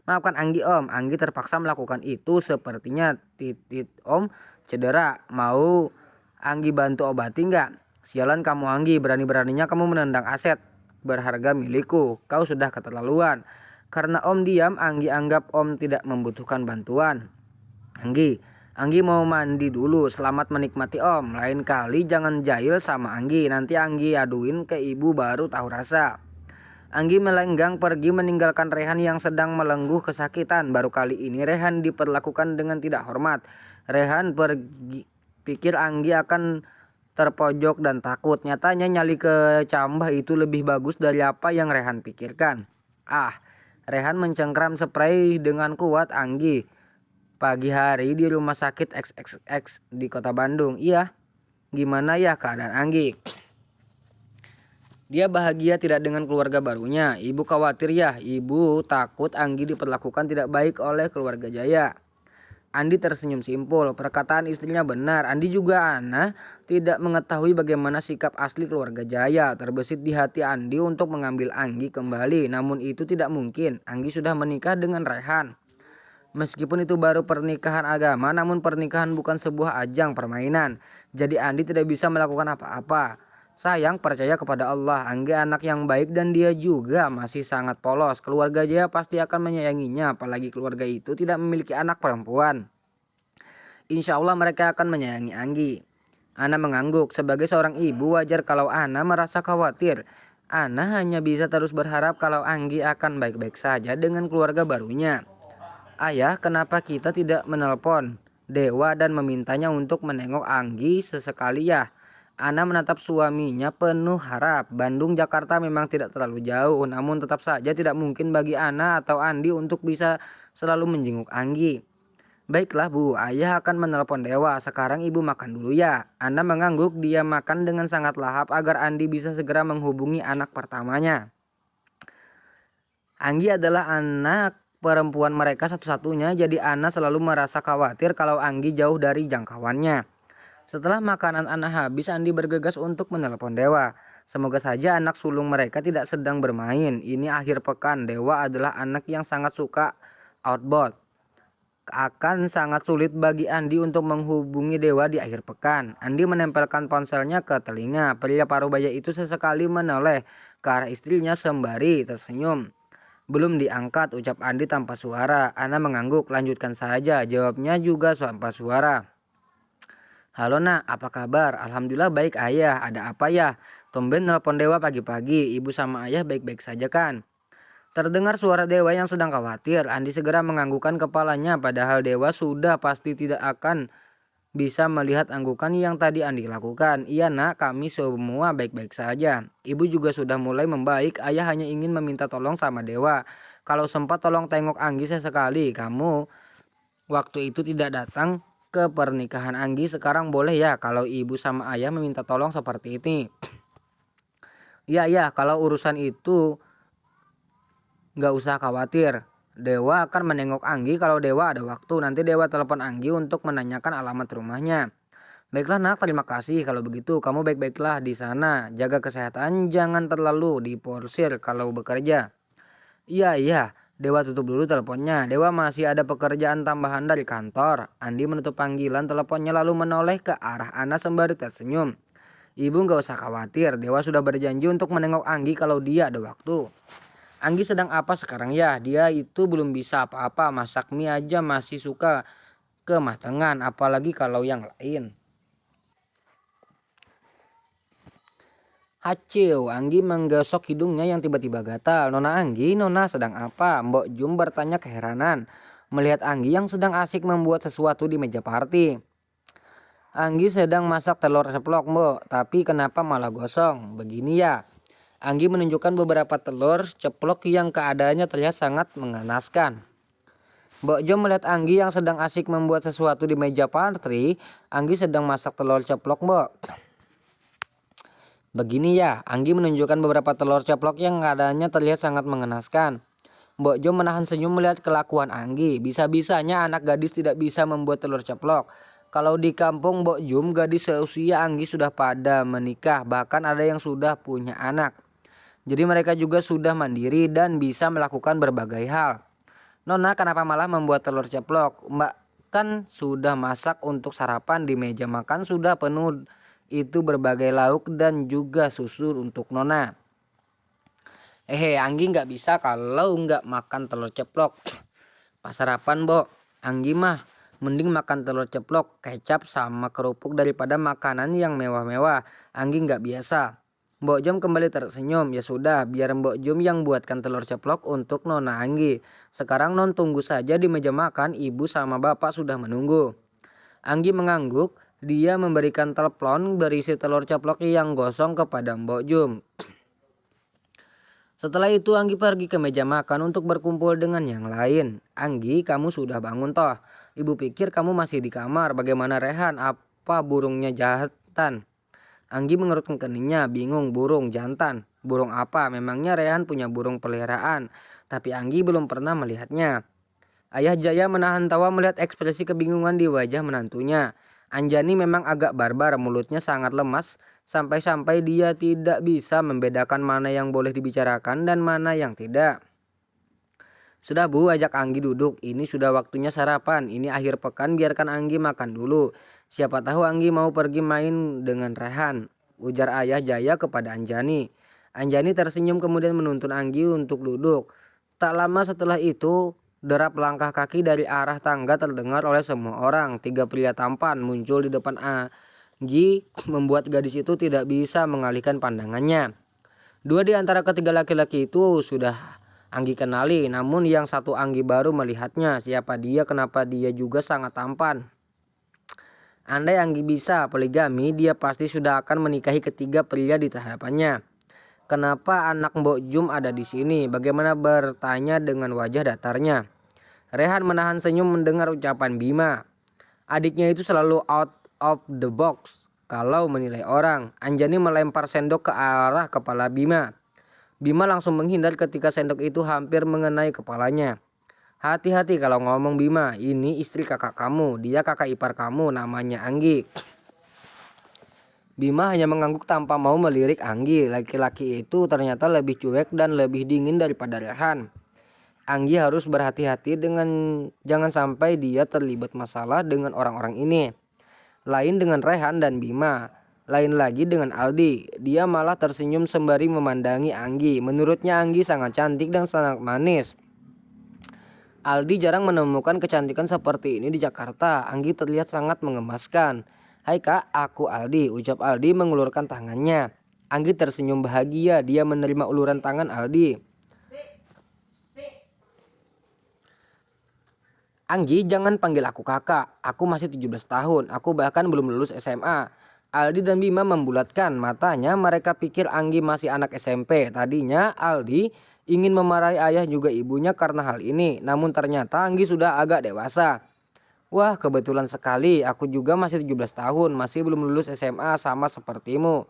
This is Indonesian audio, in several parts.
Maafkan Anggi Om, Anggi terpaksa melakukan itu, sepertinya titit Om cedera. Mau Anggi bantu obati nggak? Sialan kamu Anggi, berani-beraninya kamu menendang aset berharga milikku. Kau sudah keterlaluan. Karena Om diam, Anggi anggap Om tidak membutuhkan bantuan. Anggi mau mandi dulu, selamat menikmati Om. Lain kali jangan jahil sama Anggi, nanti Anggi aduin ke ibu baru tahu rasa. Anggi melenggang pergi meninggalkan Rehan yang sedang melengguh kesakitan. Baru kali ini Rehan diperlakukan dengan tidak hormat. Rehan pikir Anggi akan terpojok dan takut. Nyatanya nyali kecambah itu lebih bagus dari apa yang Rehan pikirkan. Rehan mencengkram spray dengan kuat. Anggi, pagi hari di rumah sakit XXX di kota Bandung. Iya, gimana ya keadaan Anggi? Dia bahagia tidak dengan keluarga barunya. Ibu khawatir ya, ibu takut Anggi diperlakukan tidak baik oleh keluarga Jaya. Andi tersenyum simpul, perkataan istrinya benar. Andi juga Ana tidak mengetahui bagaimana sikap asli keluarga Jaya. Terbesit di hati Andi untuk mengambil Anggi kembali, namun itu tidak mungkin. Anggi sudah menikah dengan Rehan. Meskipun itu baru pernikahan agama, namun pernikahan bukan sebuah ajang permainan. Jadi Andi tidak bisa melakukan apa-apa. Sayang, percaya kepada Allah, Anggi anak yang baik dan dia juga masih sangat polos. Keluarga Jaya pasti akan menyayanginya, apalagi keluarga itu tidak memiliki anak perempuan. Insya Allah mereka akan menyayangi Anggi. Ana mengangguk. Sebagai seorang ibu, wajar kalau Ana merasa khawatir. Ana hanya bisa terus berharap kalau Anggi akan baik-baik saja dengan keluarga barunya. Ayah, kenapa kita tidak menelpon Dewa dan memintanya untuk menengok Anggi sesekali ya? Ana menatap suaminya penuh harap. Bandung Jakarta memang tidak terlalu jauh, namun tetap saja tidak mungkin bagi Ana atau Andi untuk bisa selalu menjenguk Anggi. Baiklah Bu, ayah akan menelpon Dewa. Sekarang ibu makan dulu ya. Ana mengangguk, dia makan dengan sangat lahap agar Andi bisa segera menghubungi anak pertamanya. Anggi adalah anak perempuan mereka satu-satunya, jadi Ana selalu merasa khawatir kalau Anggi jauh dari jangkauannya. Setelah makanan Ana habis, Andi bergegas untuk menelpon Dewa. Semoga saja anak sulung mereka tidak sedang bermain. Ini akhir pekan. Dewa adalah anak yang sangat suka outboard. Akan sangat sulit bagi Andi untuk menghubungi Dewa di akhir pekan. Andi menempelkan ponselnya ke telinga. Pria parubaya itu sesekali menoleh ke arah istrinya sembari tersenyum. Belum diangkat, ucap Andi tanpa suara. Ana mengangguk, lanjutkan saja. Jawabnya juga tanpa suara. Halo nak, apa kabar? Alhamdulillah baik ayah. Ada apa ya? Tumben nelpon Dewa pagi-pagi. Ibu sama ayah baik-baik saja kan? Terdengar suara Dewa yang sedang khawatir. Andi segera menganggukkan kepalanya. Padahal Dewa sudah pasti tidak akan bisa melihat anggukan yang tadi Andi lakukan. Iya nak, kami semua baik-baik saja. Ibu juga sudah mulai membaik. Ayah hanya ingin meminta tolong sama Dewa. Kalau sempat tolong tengok Anggi sesekali. Kamu waktu itu tidak datang ke pernikahan Anggi, sekarang boleh ya kalau ibu sama ayah meminta tolong seperti ini. Ya, kalau urusan itu gak usah khawatir. Dewa akan menengok Anggi kalau Dewa ada waktu. Nanti Dewa telepon Anggi untuk menanyakan alamat rumahnya. Baiklah nak, terima kasih. Kalau begitu kamu baik-baiklah di sana. Jaga kesehatan, jangan terlalu diporsir kalau bekerja. Iya. Dewa tutup dulu teleponnya. Dewa masih ada pekerjaan tambahan dari kantor. Andi menutup panggilan teleponnya lalu menoleh ke arah Ana sembari tersenyum. Ibu gak usah khawatir. Dewa sudah berjanji untuk menengok Anggi kalau dia ada waktu. Anggi sedang apa sekarang ya? Dia itu belum bisa apa-apa. Masak mie aja masih suka kematangan. Apalagi kalau yang lain. Haciu, Anggi menggosok hidungnya yang tiba-tiba gatal. Nona Anggi, Nona sedang apa? Mbok Jum bertanya keheranan. Melihat Anggi yang sedang asik membuat sesuatu di meja party. Anggi sedang masak telur ceplok Mbok, tapi kenapa malah gosong? Begini ya. Anggi menunjukkan beberapa telur ceplok yang keadaannya terlihat sangat mengenaskan. Mbok Jum melihat Anggi yang sedang asik membuat sesuatu di meja party. Anggi sedang masak telur ceplok Mbok. Begini ya, Anggi menunjukkan beberapa telur ceplok yang keadaannya terlihat sangat mengenaskan. Mbok Jo menahan senyum melihat kelakuan Anggi. Bisa-bisanya anak gadis tidak bisa membuat telur ceplok. Kalau di kampung Mbok Jum, gadis seusia Anggi sudah pada menikah, bahkan ada yang sudah punya anak. Jadi mereka juga sudah mandiri dan bisa melakukan berbagai hal. "Nona, kenapa malah membuat telur ceplok? Mbak kan sudah masak untuk sarapan, di meja makan sudah penuh itu berbagai lauk dan juga susu untuk Nona." Anggi nggak bisa kalau nggak makan telur ceplok. Pas sarapan, Bo. Anggi mah mending makan telur ceplok, kecap sama kerupuk daripada makanan yang mewah-mewah. Anggi nggak biasa. Mbok Jom kembali tersenyum. "Ya sudah, biar Mbok Jom yang buatkan telur ceplok untuk Nona Anggi. Sekarang Non tunggu saja di meja makan, ibu sama bapak sudah menunggu." Anggi mengangguk. Dia memberikan telepon berisi telur ceplok yang gosong kepada Mbok Jom. Setelah itu Anggi pergi ke meja makan untuk berkumpul dengan yang lain. "Anggi, kamu sudah bangun toh? Ibu pikir kamu masih di kamar. Bagaimana Rehan? Apa burungnya jantan?" Anggi mengerutkan keningnya, bingung. "Burung jantan? Burung apa? Memangnya Rehan punya burung peliharaan?" Tapi Anggi belum pernah melihatnya. Ayah Jaya menahan tawa melihat ekspresi kebingungan di wajah menantunya. Anjani memang agak barbar, mulutnya sangat lemas, sampai-sampai dia tidak bisa membedakan mana yang boleh dibicarakan dan mana yang tidak. "Sudah Bu, ajak Anggi duduk. Ini sudah waktunya sarapan. Ini akhir pekan, biarkan Anggi makan dulu. Siapa tahu Anggi mau pergi main dengan Rehan," ujar Ayah Jaya kepada Anjani. Anjani tersenyum kemudian menuntun Anggi untuk duduk. Tak lama setelah itu, derap langkah kaki dari arah tangga terdengar oleh semua orang. 3 pria tampan muncul di depan Anggi, membuat gadis itu tidak bisa mengalihkan pandangannya. 2 di antara ketiga laki-laki itu sudah Anggi kenali, namun yang satu Anggi baru melihatnya. Siapa dia? Kenapa dia juga sangat tampan? Andai Anggi bisa poligami, dia pasti sudah akan menikahi ketiga pria di hadapannya. "Kenapa anak Mbok Jum ada di sini?" Bagaimana bertanya dengan wajah datarnya. Rehan menahan senyum mendengar ucapan Bima. Adiknya itu selalu out of the box kalau menilai orang. Anjani melempar sendok ke arah kepala Bima. Bima langsung menghindar ketika sendok itu hampir mengenai kepalanya. "Hati-hati kalau ngomong Bima, ini istri kakak kamu, dia kakak ipar kamu, namanya Anggi." Bima hanya mengangguk tanpa mau melirik Anggi. Laki-laki itu ternyata lebih cuek dan lebih dingin daripada Rehan. Anggi harus berhati-hati dengan jangan sampai dia terlibat masalah dengan orang-orang ini. Lain dengan Rehan dan Bima, lain lagi dengan Aldi. Dia malah tersenyum sembari memandangi Anggi. Menurutnya Anggi sangat cantik dan sangat manis. Aldi jarang menemukan kecantikan seperti ini di Jakarta. Anggi terlihat sangat mengemaskan. "Hai Kak, aku Aldi," ucap Aldi mengulurkan tangannya. Anggi tersenyum bahagia. Dia menerima uluran tangan Aldi. "Anggi, jangan panggil aku kakak. Aku masih 17 tahun. Aku bahkan belum lulus SMA." Aldi dan Bima membulatkan matanya. Mereka pikir Anggi masih anak SMP. Tadinya Aldi ingin memarahi ayah juga ibunya karena hal ini. Namun ternyata Anggi sudah agak dewasa. "Wah, kebetulan sekali. Aku juga masih 17 tahun. Masih belum lulus SMA sama sepertimu."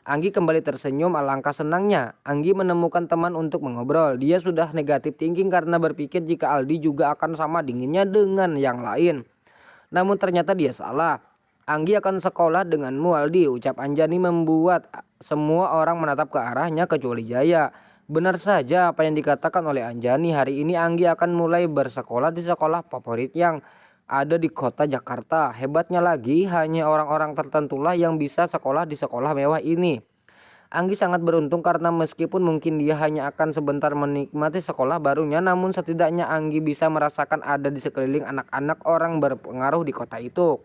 Anggi kembali tersenyum. Alangkah senangnya Anggi menemukan teman untuk mengobrol. Dia sudah negatif thinking karena berpikir jika Aldi juga akan sama dinginnya dengan yang lain. Namun ternyata dia salah. "Anggi akan sekolah denganmu Aldi," ucap Anjani membuat semua orang menatap ke arahnya kecuali Jaya. Benar saja apa yang dikatakan oleh Anjani. Hari ini Anggi akan mulai bersekolah di sekolah favorit yang ada di kota Jakarta. Hebatnya lagi, hanya orang-orang tertentulah yang bisa sekolah di sekolah mewah ini. Anggi sangat beruntung karena meskipun mungkin dia hanya akan sebentar menikmati sekolah barunya, namun setidaknya Anggi bisa merasakan ada di sekeliling anak-anak orang berpengaruh di kota itu.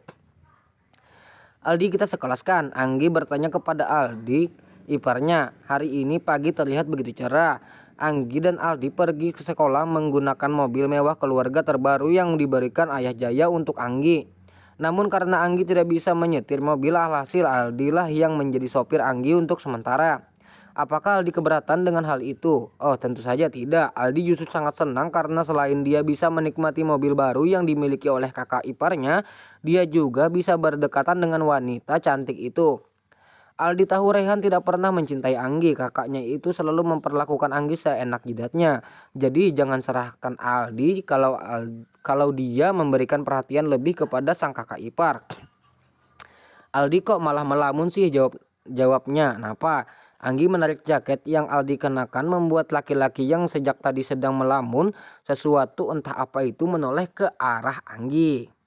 "Aldi, kita sekelas kan?" Anggi bertanya kepada Aldi, iparnya. Hari ini pagi terlihat begitu cerah. Anggi dan Aldi pergi ke sekolah menggunakan mobil mewah keluarga terbaru yang diberikan Ayah Jaya untuk Anggi. Namun karena Anggi tidak bisa menyetir mobil, alhasil Aldi lah yang menjadi sopir Anggi untuk sementara. Apakah Aldi keberatan dengan hal itu? Oh, tentu saja tidak. Aldi justru sangat senang karena selain dia bisa menikmati mobil baru yang dimiliki oleh kakak iparnya, dia juga bisa berdekatan dengan wanita cantik itu. Aldi tahu Rehan tidak pernah mencintai Anggi. Kakaknya itu selalu memperlakukan Anggi seenak jidatnya. Jadi jangan serahkan Aldi kalau dia memberikan perhatian lebih kepada sang kakak ipar. "Aldi kok malah melamun sih?" jawabnya. "Kenapa?" Anggi menarik jaket yang Aldi kenakan membuat laki-laki yang sejak tadi sedang melamun sesuatu entah apa itu menoleh ke arah Anggi.